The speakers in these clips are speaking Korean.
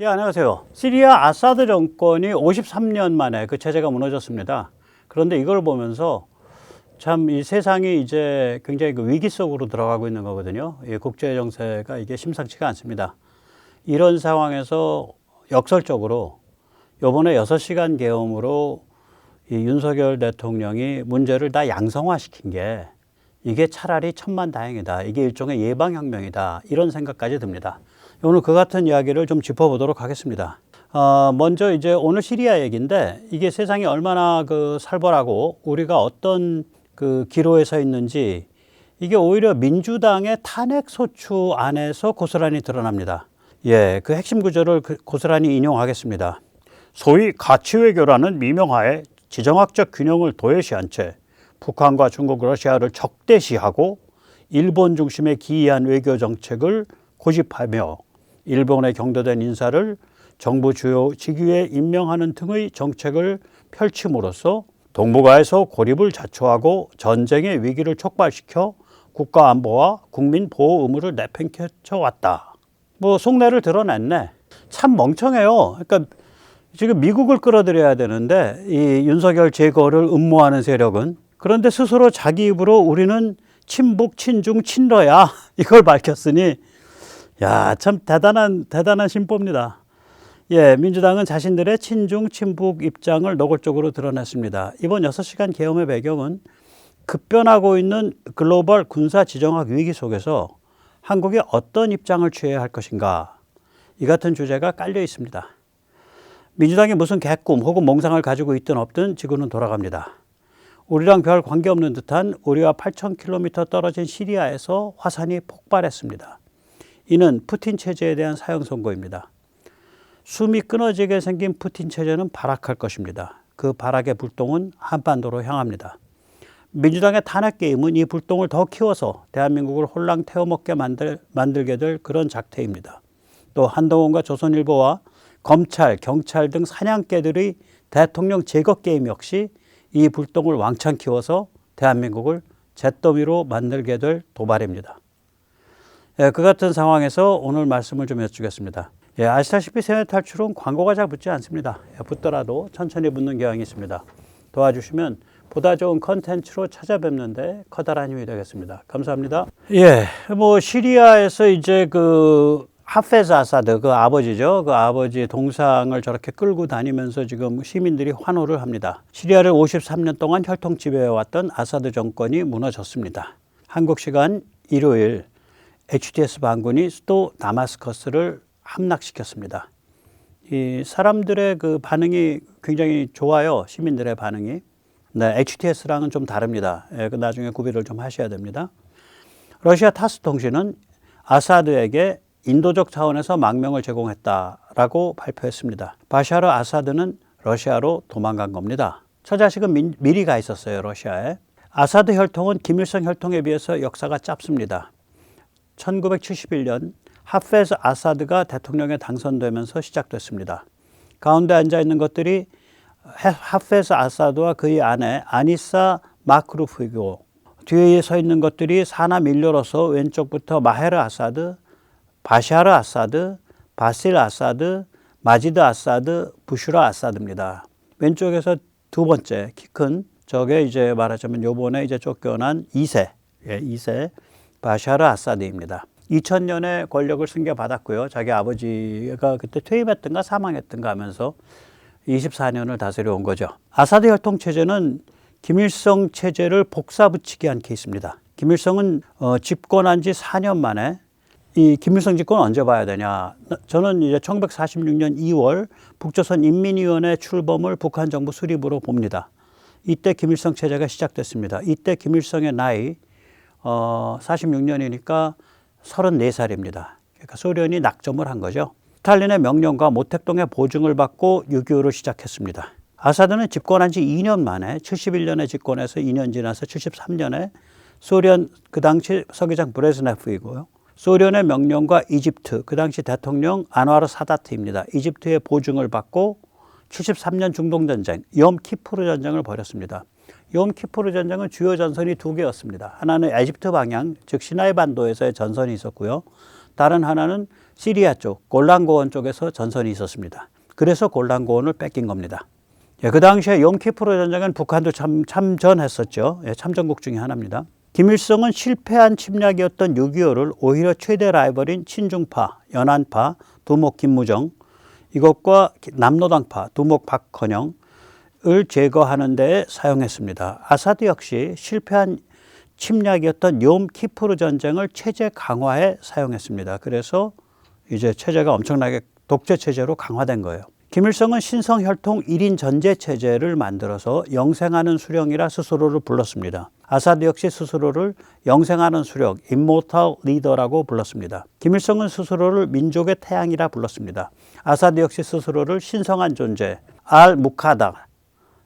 예, 안녕하세요. 시리아 아사드 정권이 53년 만에 그 체제가 무너졌습니다. 그런데 이걸 보면서 참 이 세상이 이제 굉장히 그 위기 속으로 들어가고 있는 거거든요. 이 국제 정세가 이게 심상치가 않습니다. 이런 상황에서 역설적으로 요번에 6시간 계엄으로 이 윤석열 대통령이 문제를 다 양성화시킨 게 이게 차라리 천만다행이다. 이게 일종의 예방혁명이다. 이런 생각까지 듭니다. 오늘 그 같은 이야기를 좀 짚어보도록 하겠습니다. 먼저 이제 오늘 시리아 얘기인데 이게 세상이 얼마나 그 살벌하고 우리가 어떤 그 기로에 서 있는지 이게 오히려 민주당의 탄핵 소추 안에서 고스란히 드러납니다. 예, 그 핵심 구절을 고스란히 인용하겠습니다. 소위 가치외교라는 미명하에 지정학적 균형을 도외시한 채 북한과 중국, 러시아를 적대시하고 일본 중심의 기이한 외교 정책을 고집하며 일본에 경도된 인사를 정부 주요 직위에 임명하는 등의 정책을 펼침으로써 동북아에서 고립을 자초하고 전쟁의 위기를 촉발시켜 국가 안보와 국민 보호 의무를 내팽개쳐 왔다. 뭐 속내를 드러냈네. 참 멍청해요. 그러니까 지금 미국을 끌어들여야 되는데 이 윤석열 제거를 음모하는 세력은 그런데 스스로 자기 입으로 우리는 친북, 친중, 친러야 이걸 밝혔으니 야, 참 대단한 신보입니다. 예, 민주당은 자신들의 친중, 친북 입장을 노골적으로 드러냈습니다. 이번 6시간 계엄의 배경은 급변하고 있는 글로벌 군사 지정학 위기 속에서 한국이 어떤 입장을 취해야 할 것인가 이 같은 주제가 깔려 있습니다. 민주당이 무슨 개꿈 혹은 몽상을 가지고 있든 없든 지구는 돌아갑니다. 우리랑 별 관계없는 듯한 우리와 8,000km 떨어진 시리아에서 화산이 폭발했습니다. 이는 푸틴 체제에 대한 사형 선고입니다. 숨이 끊어지게 생긴 푸틴 체제는 발악할 것입니다. 그 발악의 불똥은 한반도로 향합니다. 민주당의 탄핵 게임은 이 불똥을 더 키워서 대한민국을 홀랑 태워먹게 만들게 될 그런 작태입니다. 또 한동훈과 조선일보와 검찰, 경찰 등 사냥개들의 대통령 제거 게임 역시 이 불똥을 왕창 키워서 대한민국을 잿더미로 만들게 될 도발입니다. 예, 그 같은 상황에서 오늘 말씀을 좀 여쭈겠습니다. 예, 아시다시피 세뇌 탈출은 광고가 잘 붙지 않습니다. 예, 붙더라도 천천히 붙는 경향이 있습니다. 도와주시면 보다 좋은 컨텐츠로 찾아뵙는데 커다란 힘이 되겠습니다. 감사합니다. 예, 뭐 시리아에서 이제 그 하페즈 아사드 그 아버지죠. 그 아버지 동상을 저렇게 끌고 다니면서 지금 시민들이 환호를 합니다. 시리아를 53년 동안 혈통 지배해왔던 아사드 정권이 무너졌습니다. 한국 시간 일요일 HTS 반군이 수도 다마스커스를 함락시켰습니다. 이 사람들의 그 반응이 굉장히 좋아요. 시민들의 반응이. 네, HTS랑은 좀 다릅니다. 예, 그 나중에 구비를 좀 하셔야 됩니다. 러시아 타스 통신은 아사드에게 인도적 차원에서 망명을 제공했다라고 발표했습니다. 바샤르 아사드는 러시아로 도망간 겁니다. 처자식은 미리 가 있었어요, 러시아에. 아사드 혈통은 김일성 혈통에 비해서 역사가 짧습니다. 1971년 하페즈 아사드가 대통령에 당선되면서 시작됐습니다. 가운데 앉아 있는 것들이 하페즈 아사드와 그의 아내 아니사 마크루프이고 뒤에 서 있는 것들이 사남 일녀로서 왼쪽부터 마헤르 아사드, 바샤르 아사드, 바실 아사드, 마지드 아사드, 부슈라 아사드입니다. 왼쪽에서 두 번째 키 큰 저게 이제 말하자면 요번에 이제 쫓겨난 2세, 예, 2세 바샤르 아사드입니다. 2000년에 권력을 승계받았고요. 자기 아버지가 그때 퇴임했든가 사망했든가 하면서 24년을 다스려 온 거죠. 아사드 혈통 체제는 김일성 체제를 복사붙이게 한 케이스입니다. 김일성은 집권한 지 4년 만에 이 김일성 집권 언제 봐야 되냐. 저는 이제 1946년 2월 북조선 인민위원회 출범을 북한 정부 수립으로 봅니다. 이때 김일성 체제가 시작됐습니다. 이때 김일성의 나이 46년이니까 34살입니다. 그러니까 소련이 낙점을 한 거죠. 스탈린의 명령과 모택동의 보증을 받고 6.25를 시작했습니다. 아사드는 집권한 지 2년 만에 71년에 집권해서 2년 지나서 73년에 소련 그 당시 서기장 브레즈네프이고요. 소련의 명령과 이집트 그 당시 대통령 안와르 사다트입니다. 이집트의 보증을 받고 73년 중동전쟁 염키푸르 전쟁을 벌였습니다. 염키푸르 전쟁은 주요 전선이 두 개였습니다. 하나는 에집트 방향 즉 시나이 반도에서의 전선이 있었고요. 다른 하나는 시리아 쪽 골란 쪽에서 전선이 있었습니다. 그래서 골란 뺏긴 겁니다. 예, 그 당시에 욤키프르 전쟁은 북한도 참전했었죠. 예, 참전국 중에 하나입니다. 김일성은 실패한 침략이었던 6.25를 오히려 최대 라이벌인 친중파, 연안파, 두목 김무정, 이것과 남노당파, 두목 박헌영을 제거하는 데 사용했습니다. 아사드 역시 실패한 침략이었던 욤키프르 전쟁을 체제 강화에 사용했습니다. 그래서 이제 체제가 엄청나게 독재 체제로 강화된 거예요. 김일성은 신성혈통 1인 전제 체제를 만들어서 영생하는 수령이라 스스로를 불렀습니다. 아사드 역시 스스로를 영생하는 수령, Immortal Leader라고 불렀습니다. 김일성은 스스로를 민족의 태양이라 불렀습니다. 아사드 역시 스스로를 신성한 존재, Al-Muqaddas,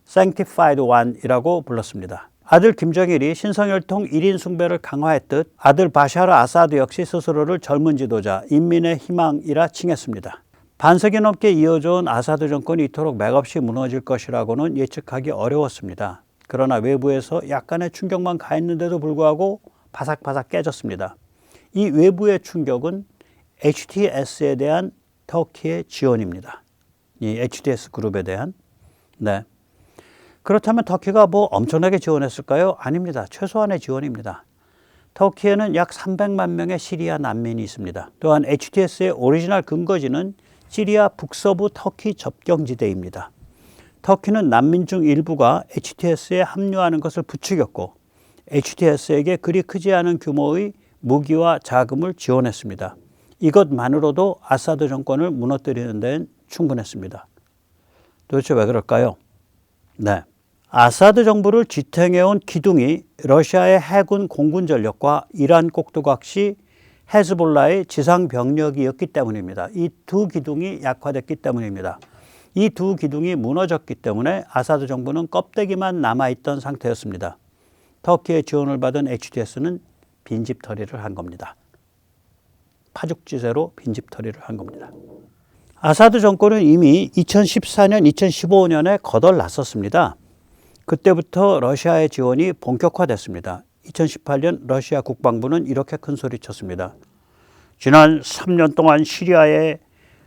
Sanctified One이라고 불렀습니다. 아들 김정일이 신성혈통 1인 숭배를 강화했듯 아들 바샤르 아사드 역시 스스로를 젊은 지도자, 인민의 희망이라 칭했습니다. 반세기 넘게 이어져온 아사드 정권이 이토록 맥없이 무너질 것이라고는 예측하기 어려웠습니다. 그러나 외부에서 약간의 충격만 가했는데도 불구하고 바삭바삭 깨졌습니다. 이 외부의 충격은 HTS에 대한 터키의 지원입니다. 이 HTS 그룹에 대한. 네. 그렇다면 터키가 뭐 엄청나게 지원했을까요? 아닙니다. 최소한의 지원입니다. 터키에는 약 300만 명의 시리아 난민이 있습니다. 또한 HTS의 오리지널 근거지는 시리아 북서부 터키 접경지대입니다. 터키는 난민 중 일부가 HTS에 합류하는 것을 부추겼고 HTS에게 그리 크지 않은 규모의 무기와 자금을 지원했습니다. 이것만으로도 아사드 정권을 무너뜨리는 데는 충분했습니다. 도대체 왜 그럴까요? 네. 아사드 정부를 지탱해온 기둥이 러시아의 해군 공군 전력과 이란 꼭두각시 헤즈볼라의 지상 병력이었기 때문입니다. 이 두 기둥이 약화됐기 때문입니다. 이 두 기둥이 무너졌기 때문에 아사드 정부는 껍데기만 남아있던 상태였습니다. 터키의 지원을 받은 HTS는 빈집털이를 한 겁니다. 파죽지세로 빈집털이를 한 겁니다. 아사드 정권은 이미 2014년, 2015년에 거덜났었습니다. 그때부터 러시아의 지원이 본격화됐습니다. 2018년 러시아 국방부는 이렇게 큰 소리쳤습니다. 지난 3년 동안 시리아의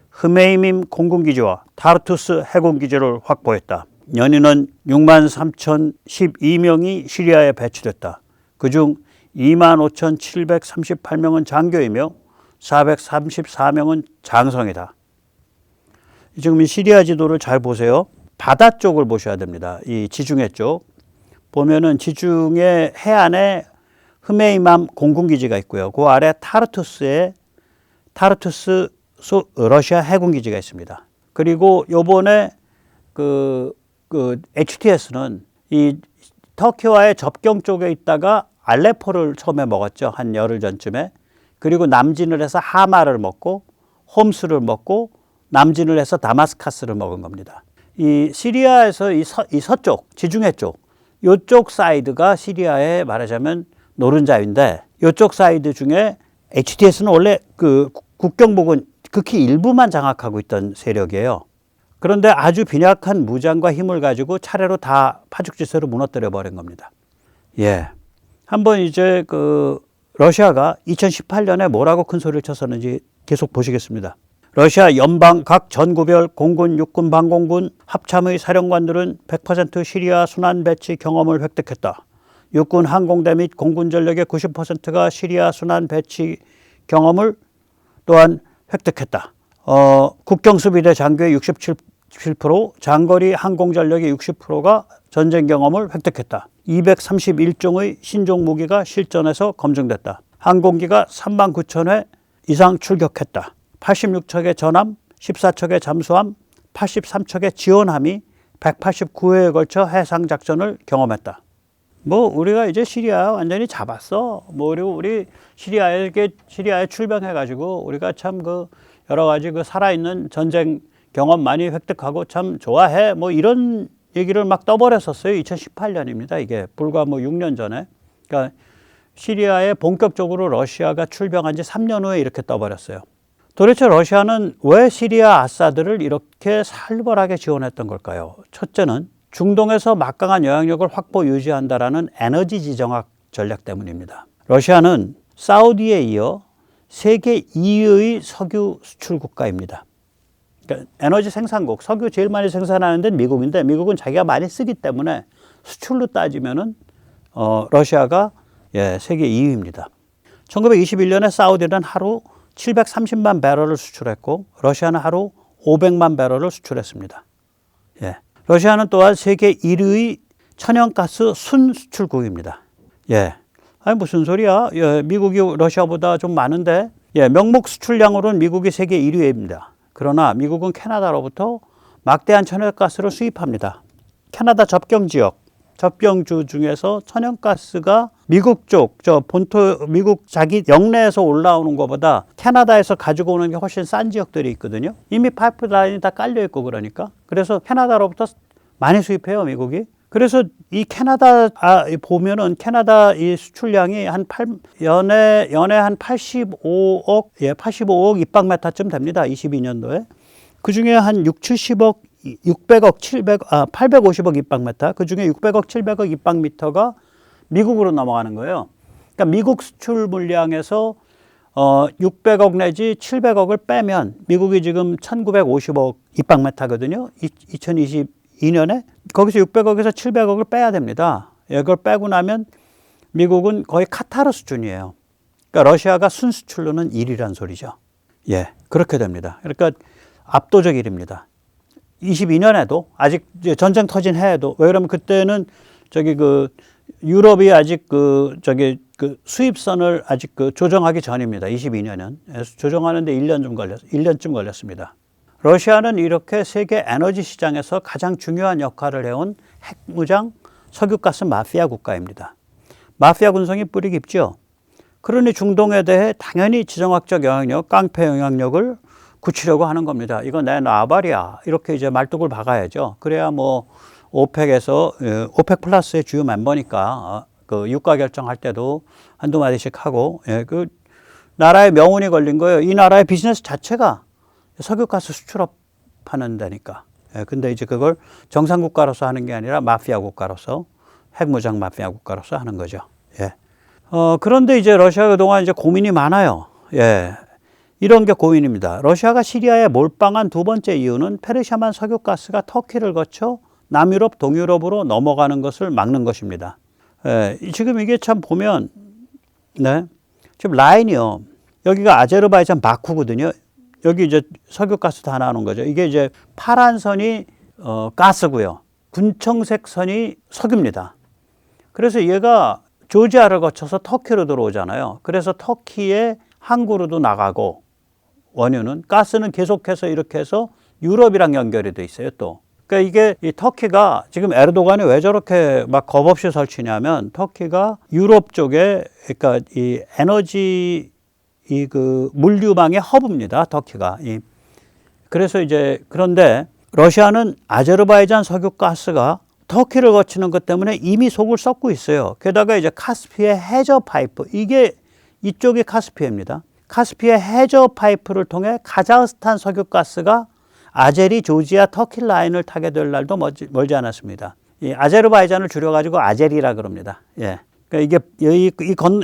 흐메이밈 공군기지와 타르투스 해군기지를 확보했다. 연인은 63,012명이 시리아에 배치됐다. 그중 25,738명은 장교이며 434명은 장성이다. 지금 이 시리아 지도를 잘 보세요. 바다 쪽을 보셔야 됩니다. 이 지중해 쪽. 보면은 지중해 해안에 흐메이맘 공군기지가 있고요. 그 아래 타르투스 러시아 해군기지가 있습니다. 그리고 요번에 그 HTS는 이 터키와의 접경 쪽에 있다가 알레포를 처음에 먹었죠. 한 열흘 전쯤에. 그리고 남진을 해서 하마를 먹고 홈스를 먹고 남진을 해서 다마스카스를 먹은 겁니다. 이 시리아에서 이 서쪽, 지중해 쪽, 요쪽 사이드가 시리아의 말하자면 노른자위인데 요쪽 사이드 중에 HTS는 원래 그 국경 부근 극히 일부만 장악하고 있던 세력이에요. 그런데 아주 빈약한 무장과 힘을 가지고 차례로 다 파죽지세로 무너뜨려 버린 겁니다. 예. 한번 이제 그 러시아가 2018년에 뭐라고 큰 소리를 쳤었는지 계속 보시겠습니다. 러시아 연방 각 전구별 공군, 육군, 방공군 합참의 사령관들은 100% 시리아 순환 배치 경험을 획득했다. 육군 항공대 및 공군 전력의 90%가 시리아 순환 배치 경험을 또한 획득했다. 국경수비대 장교의 67%, 장거리 항공 전력의 60%가 전쟁 경험을 획득했다. 231종의 신종 무기가 실전에서 검증됐다. 항공기가 39,000회 이상 출격했다. 86척의 전함, 14척의 잠수함, 83척의 지원함이 189회에 걸쳐 해상작전을 경험했다. 뭐 우리가 이제 시리아 완전히 잡았어. 뭐 그리고 우리 시리아에 출병해가지고 우리가 참 그 여러 가지 그 살아있는 전쟁 경험 많이 획득하고 참 좋아해. 뭐 이런 얘기를 막 떠버렸었어요. 2018년입니다. 이게 불과 뭐 6년 전에. 그러니까 시리아에 본격적으로 러시아가 출병한 지 3년 후에 이렇게 떠버렸어요. 도대체 러시아는 왜 시리아 아사드를 이렇게 살벌하게 지원했던 걸까요? 첫째는 중동에서 막강한 영향력을 확보 유지한다라는 에너지 지정학 전략 때문입니다. 러시아는 사우디에 이어 세계 2위의 석유 수출 국가입니다. 그러니까 에너지 생산국, 석유 제일 많이 생산하는 데는 미국인데 미국은 자기가 많이 쓰기 때문에 수출로 따지면은 러시아가 세계 2위입니다. 1921년에 사우디는 하루 730만 배럴을 수출했고 러시아는 하루 500만 배럴을 수출했습니다. 러시아는 또한 세계 1위의 천연가스 순수출국입니다. 아니 무슨 소리야? 미국이 러시아보다 좀 많은데 명목 수출량으로는 미국이 세계 1위입니다. 그러나 미국은 캐나다로부터 막대한 천연가스를 수입합니다. 캐나다 접경주 중에서 천연가스가 미국 쪽, 미국 자기 영내에서 올라오는 것보다 캐나다에서 가지고 오는 게 훨씬 싼 지역들이 있거든요. 이미 파이프라인이 다 깔려 있고 그러니까. 그래서 캐나다로부터 많이 수입해요, 미국이. 그래서 이 캐나다 보면은 캐나다 이 수출량이 연에 한 85억 입방메타쯤 됩니다. 22년도에. 그 중에 한 850억 입방메타, 그 중에 600억, 700억 입방미터가 미국으로 넘어가는 거예요. 그러니까 미국 수출 물량에서 600억 내지 700억을 빼면 미국이 지금 1950억 입방메타거든요. 2022년에 거기서 600억에서 700억을 빼야 됩니다. 이걸 빼고 나면 미국은 거의 카타르 수준이에요. 그러니까 러시아가 순수출로는 1위란 소리죠. 그렇게 됩니다. 그러니까 압도적 1위입니다. 22년에도 아직 전쟁 터진 해에도 왜 그러면 그때는 유럽이 아직 수입선을 아직 조정하기 전입니다. 22년은 조정하는데 1년쯤 걸렸습니다. 러시아는 이렇게 세계 에너지 시장에서 가장 중요한 역할을 해온 핵무장 석유가스 마피아 국가입니다. 마피아 군성이 뿌리 깊죠. 그러니 중동에 대해 당연히 지정학적 영향력, 깡패 영향력을 굳히려고 하는 겁니다. 이거 내 나발이야. 이렇게 이제 말뚝을 박아야죠. 그래야 뭐 오펙 플러스의 주요 멤버니까 그 유가 결정할 때도 한두 마디씩 하고 그 나라의 명운이 걸린 거예요. 이 나라의 비즈니스 자체가 석유가스 수출업 하는 데니까. 근데 이제 그걸 정상 국가로서 하는 게 아니라 마피아 국가로서 핵무장 마피아 국가로서 하는 거죠. 그런데 이제 러시아가 그동안 이제 고민이 많아요. 이런 게 고민입니다. 러시아가 시리아에 몰빵한 두 번째 이유는 페르시아만 석유가스가 터키를 거쳐 남유럽, 동유럽으로 넘어가는 것을 막는 것입니다. 지금 이게 참 보면, 지금 라인이요. 여기가 아제르바이잔 바쿠거든요. 여기 이제 석유가스 다 나오는 거죠. 이게 이제 파란 선이 가스고요. 군청색 선이 석유입니다. 그래서 얘가 조지아를 거쳐서 터키로 들어오잖아요. 그래서 터키의 항구로도 나가고 원유는 가스는 계속해서 이렇게 해서 유럽이랑 연결이 돼 있어요. 또 그러니까 이게 이 터키가 지금 에르도간이 왜 저렇게 막 겁없이 설치냐면 터키가 유럽 쪽에 그러니까 이 에너지 그 물류망의 허브입니다. 터키가. 그래서 이제 그런데 러시아는 아제르바이잔 석유가스가 터키를 거치는 것 때문에 이미 속을 썩고 있어요. 게다가 이제 카스피의 해저 파이프, 이게 이쪽이 카스피해입니다. 카스피의 해저 파이프를 통해 카자흐스탄 석유가스가 아제리, 조지아, 터키 라인을 타게 될 날도 멀지 않았습니다. 이 아제르바이잔을 줄여가지고 아제리라 그럽니다. 그러니까 이게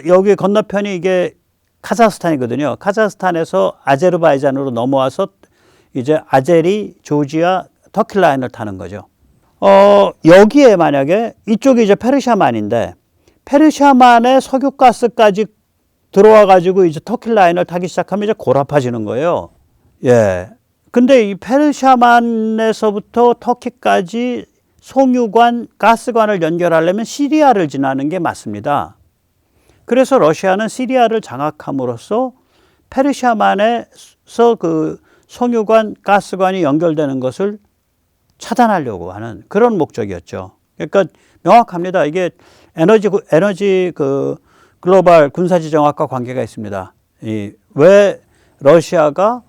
여기 건너편이 이게 카자흐스탄이거든요. 카자흐스탄에서 아제르바이잔으로 넘어와서 이제 아제리, 조지아, 터키 라인을 타는 거죠. 여기에 만약에 이쪽이 이제 페르시아만인데 페르시아만에 석유가스까지 들어와 가지고 이제 터키 라인을 타기 시작하면 이제 골아파지는 거예요. 근데 이 페르시아만에서부터 터키까지 송유관, 가스관을 연결하려면 시리아를 지나는 게 맞습니다. 그래서 러시아는 시리아를 장악함으로써 페르시아만에서 그 송유관, 가스관이 연결되는 것을 차단하려고 하는 그런 목적이었죠. 그러니까 명확합니다. 이게 에너지 그 글로벌 군사지정학과 관계가 있습니다. 왜 러시아가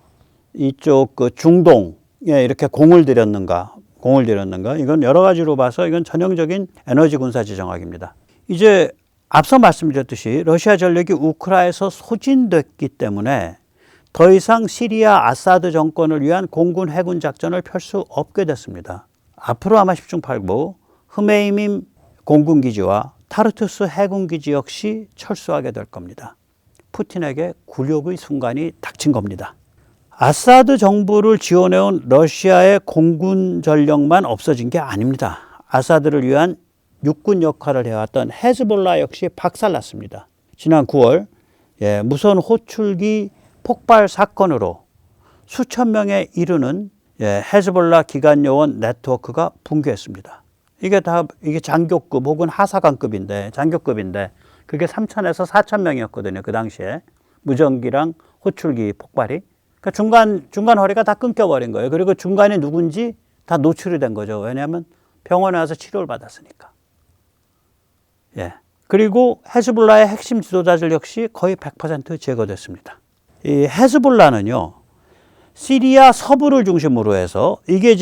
이쪽 그 중동에 이렇게 공을 들였는가? 이건 여러 가지로 봐서 이건 전형적인 에너지 군사지정학입니다. 이제 앞서 말씀드렸듯이 러시아 전력이 우크라이나에서 소진됐기 때문에 더 이상 시리아 아사드 정권을 위한 공군 해군 작전을 펼 수 없게 됐습니다. 앞으로 아마 10중 8구 흐메이민 공군기지와 타르투스 해군기지 역시 철수하게 될 겁니다. 푸틴에게 굴욕의 순간이 닥친 겁니다. 아사드 정부를 지원해온 러시아의 공군 전력만 없어진 게 아닙니다. 아사드를 위한 육군 역할을 해왔던 헤즈볼라 역시 박살났습니다. 지난 9월 무선 호출기 폭발 사건으로 수천 명에 이르는 헤즈볼라 기관 요원 네트워크가 붕괴했습니다. 이게 장교급 혹은 하사관급인데, 장교급인데, 그게 3,000에서 4,000 명이었거든요. 그 당시에. 무전기랑 호출기 폭발이. 그러니까 중간 허리가 다 끊겨버린 거예요. 그리고 중간에 누군지 다 노출이 된 거죠. 왜냐하면 병원에 와서 치료를 받았으니까. 그리고 헤즈볼라의 핵심 지도자들 역시 거의 100% 제거됐습니다. 이 헤즈볼라는요, 시리아 서부를 중심으로 해서 이게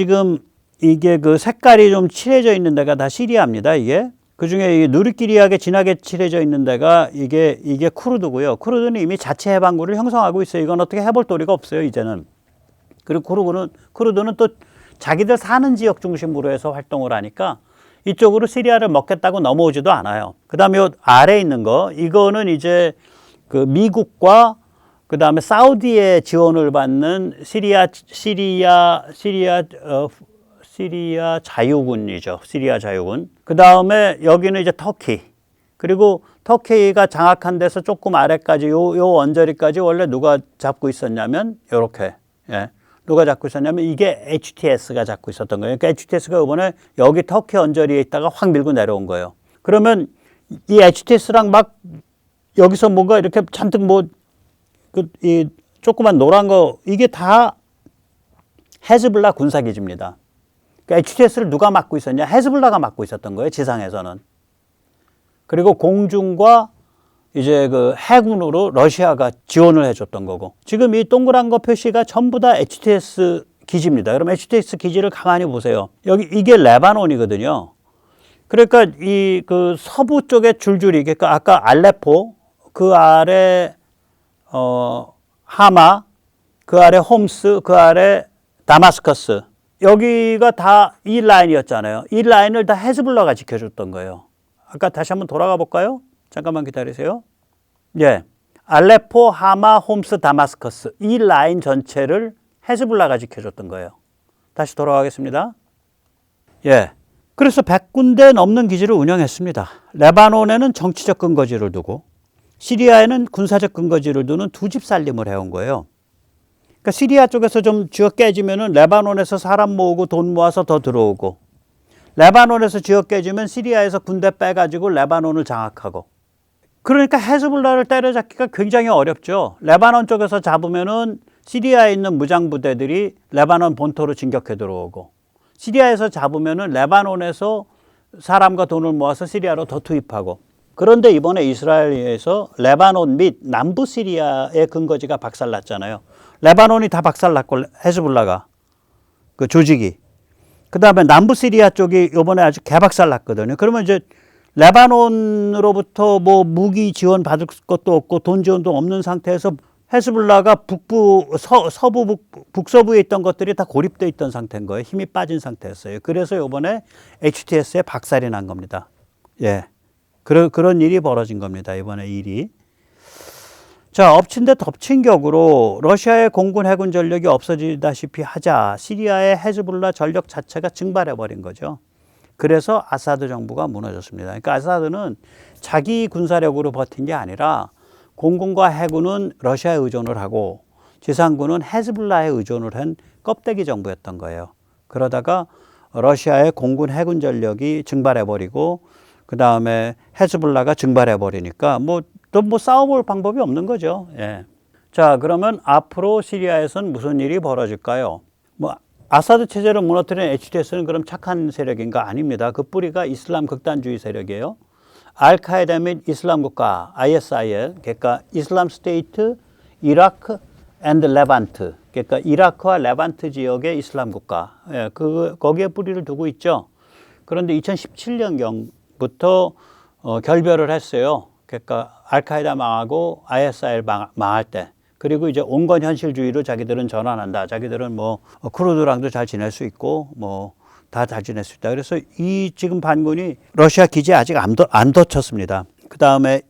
그 색깔이 좀 칠해져 있는 데가 다 시리아입니다. 그 중에 누리끼리하게 진하게 칠해져 있는 데가 이게 쿠르드고요. 쿠르드는 이미 자체 해방구를 형성하고 있어요. 이건 어떻게 해볼 도리가 없어요, 이제는. 그리고 쿠르드는 또 자기들 사는 지역 중심으로 해서 활동을 하니까 이쪽으로 시리아를 먹겠다고 넘어오지도 않아요. 그 다음에 아래 있는 거, 이거는 이제 그 미국과 그 다음에 사우디의 지원을 받는 시리아 자유군이죠. 시리아 자유군. 그 다음에 여기는 이제 터키. 그리고 터키가 장악한 데서 조금 아래까지 요 언저리까지 원래 누가 잡고 있었냐면 요렇게. 누가 잡고 있었냐면 이게 HTS가 잡고 있었던 거예요. 그러니까 HTS가 이번에 여기 터키 언저리에 있다가 확 밀고 내려온 거예요. 그러면 이 HTS랑 막 여기서 뭔가 이렇게 잔뜩 이 조그만 노란 거, 이게 다 헤즈볼라 군사기지입니다. 그러니까 HTS를 누가 맡고 있었냐? 헤즈볼라가 맡고 있었던 거예요, 지상에서는. 그리고 공중과 이제 그 해군으로 러시아가 지원을 해줬던 거고. 지금 이 동그란 거 표시가 전부 다 HTS 기지입니다. 그럼 HTS 기지를 가만히 보세요. 이게 레바논이거든요. 그러니까 이 그 서부 쪽에 줄줄이, 그러니까 아까 알레포, 그 아래 하마, 그 아래 홈스, 그 아래 다마스커스. 여기가 다 이 라인이었잖아요. 이 라인을 다 헤즈볼라가 지켜줬던 거예요. 아까 다시 한번 돌아가 볼까요? 잠깐만 기다리세요. 알레포, 하마, 홈스, 다마스커스. 이 라인 전체를 헤즈볼라가 지켜줬던 거예요. 다시 돌아가겠습니다. 그래서 100군데 넘는 기지를 운영했습니다. 레바논에는 정치적 근거지를 두고 시리아에는 군사적 근거지를 두는 두 집 살림을 해온 거예요. 그러니까 시리아 쪽에서 좀 쥐어 깨지면은 레바논에서 사람 모으고 돈 모아서 더 들어오고, 레바논에서 쥐어 깨지면 시리아에서 군대 빼가지고 레바논을 장악하고. 그러니까 헤즈볼라를 때려잡기가 굉장히 어렵죠. 레바논 쪽에서 잡으면은 시리아에 있는 무장부대들이 레바논 본토로 진격해 들어오고, 시리아에서 잡으면은 레바논에서 사람과 돈을 모아서 시리아로 더 투입하고. 그런데 이번에 이스라엘에서 레바논 및 남부 시리아의 근거지가 박살났잖아요. 레바논이 다 박살났고, 헤즈볼라가 그 조직이. 그 다음에 남부 시리아 쪽이 이번에 아주 개박살났거든요. 그러면 이제 레바논으로부터 뭐 무기 지원 받을 것도 없고 돈 지원도 없는 상태에서 헤즈볼라가 북서부에 있던 것들이 다 고립되어 있던 상태인 거예요. 힘이 빠진 상태였어요. 그래서 이번에 HTS에 박살이 난 겁니다. 그런 일이 벌어진 겁니다. 이번에 일이. 자, 엎친 데 덮친 격으로 러시아의 공군 해군 전력이 없어지다시피 하자 시리아의 헤즈볼라 전력 자체가 증발해버린 거죠. 그래서 아사드 정부가 무너졌습니다. 그러니까 아사드는 자기 군사력으로 버틴 게 아니라 공군과 해군은 러시아에 의존을 하고 지상군은 헤즈볼라에 의존을 한 껍데기 정부였던 거예요. 그러다가 러시아의 공군 해군 전력이 증발해버리고 그 다음에 헤즈볼라가 증발해버리니까 또 싸워볼 방법이 없는 거죠. 자, 그러면 앞으로 시리아에서는 무슨 일이 벌어질까요? 아사드 체제를 무너뜨린 HTS는 그럼 착한 세력인가? 아닙니다. 그 뿌리가 이슬람 극단주의 세력이에요. 알카에다 및 이슬람 국가, ISIL, 그러니까 이슬람 스테이트, 이라크 앤드 레반트, 그러니까 이라크와 레반트 지역의 이슬람 국가, 거기에 뿌리를 두고 있죠. 그런데 2017년경부터 결별을 했어요. 그러니까 알카에다 망하고 ISIL 망할 때. 그리고 이제 온건 현실주의로 자기들은 전환한다. 자기들은 쿠르드랑도 잘 지낼 수 있고 다 잘 지낼 수 있다. 그래서 이 지금 반군이 러시아 기지에 아직 안 덧쳤습니다. 그 다음에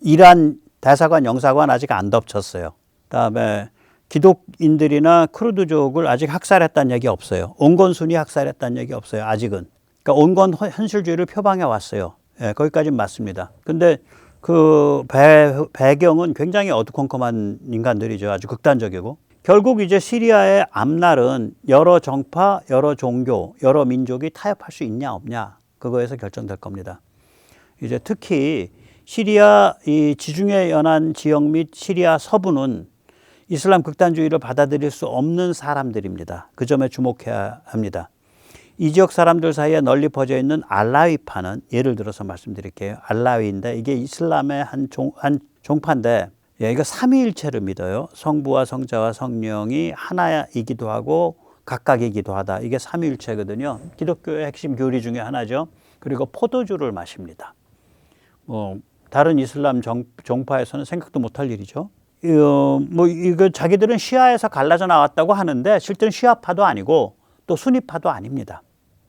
이란 대사관, 영사관 아직 안 덮쳤어요. 그다음에 기독인들이나 쿠르드족을 아직 학살했다는 얘기 없어요. 온건순이 학살했다는 얘기 없어요. 아직은. 그러니까 온건 현실주의를 표방해 왔어요. 예, 거기까지는 맞습니다. 근데 그 배경은 굉장히 어두컴컴한 인간들이죠. 아주 극단적이고. 결국 이제 시리아의 앞날은 여러 정파, 여러 종교, 여러 민족이 타협할 수 있냐 없냐 그거에서 결정될 겁니다. 이제 특히 시리아 이 지중해 연안 지역 및 시리아 서부는 이슬람 극단주의를 받아들일 수 없는 사람들입니다. 그 점에 주목해야 합니다. 이 지역 사람들 사이에 널리 퍼져 있는 알라위파는 예를 들어서 말씀드릴게요. 알라위인데 이게 이슬람의 한 종파인데 이거 삼위일체를 믿어요. 성부와 성자와 성령이 하나이기도 하고 각각이기도 하다. 이게 삼위일체거든요. 기독교의 핵심 교리 중에 하나죠. 그리고 포도주를 마십니다. 다른 이슬람 종파에서는 생각도 못할 일이죠. 이거 자기들은 시아에서 갈라져 나왔다고 하는데 실제는 시아파도 아니고 또 수니파도 아닙니다.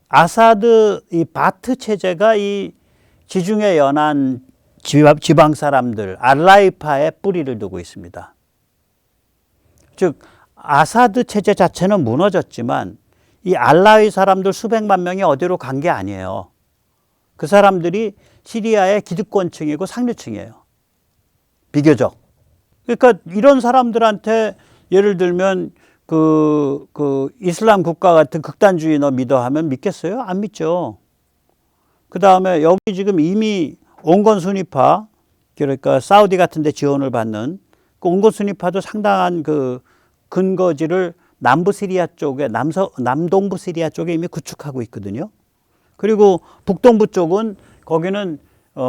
아사드 이 바트 체제가 이 지중해 연안 지방 사람들 알라이파에 뿌리를 두고 있습니다. 즉 아사드 체제 자체는 무너졌지만 이 알라위 사람들 수백만 명이 어디로 간 게 아니에요. 그 사람들이 시리아의 기득권층이고 상류층이에요. 비교적. 그러니까 이런 사람들한테 예를 들면 그 이슬람 국가 같은 극단주의 너 믿어 하면 믿겠어요? 안 믿죠. 그 다음에 여기 지금 이미 온건 수니파, 그러니까 사우디 같은 데 지원을 받는 그 온건 수니파도 상당한 그 근거지를 남부 시리아 쪽에, 남동부 시리아 쪽에 이미 구축하고 있거든요. 그리고 북동부 쪽은 거기는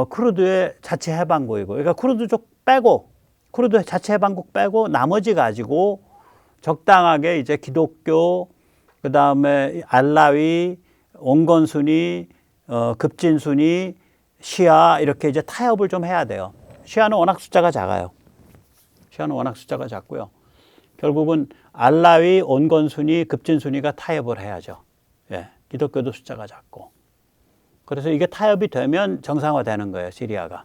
쿠르드의 자체 해방국이고, 그러니까 쿠르드 쪽 빼고, 쿠르드 자체 해방국 빼고 나머지 가지고 적당하게 이제 기독교, 그 다음에 알라위, 온건순위, 급진순위, 시아 이렇게 이제 타협을 좀 해야 돼요. 시아는 워낙 숫자가 작아요. 시아는 워낙 숫자가 작고요. 결국은 알라위, 온건순위, 급진순위가 타협을 해야죠. 예, 기독교도 숫자가 작고. 그래서 이게 타협이 되면 정상화되는 거예요, 시리아가.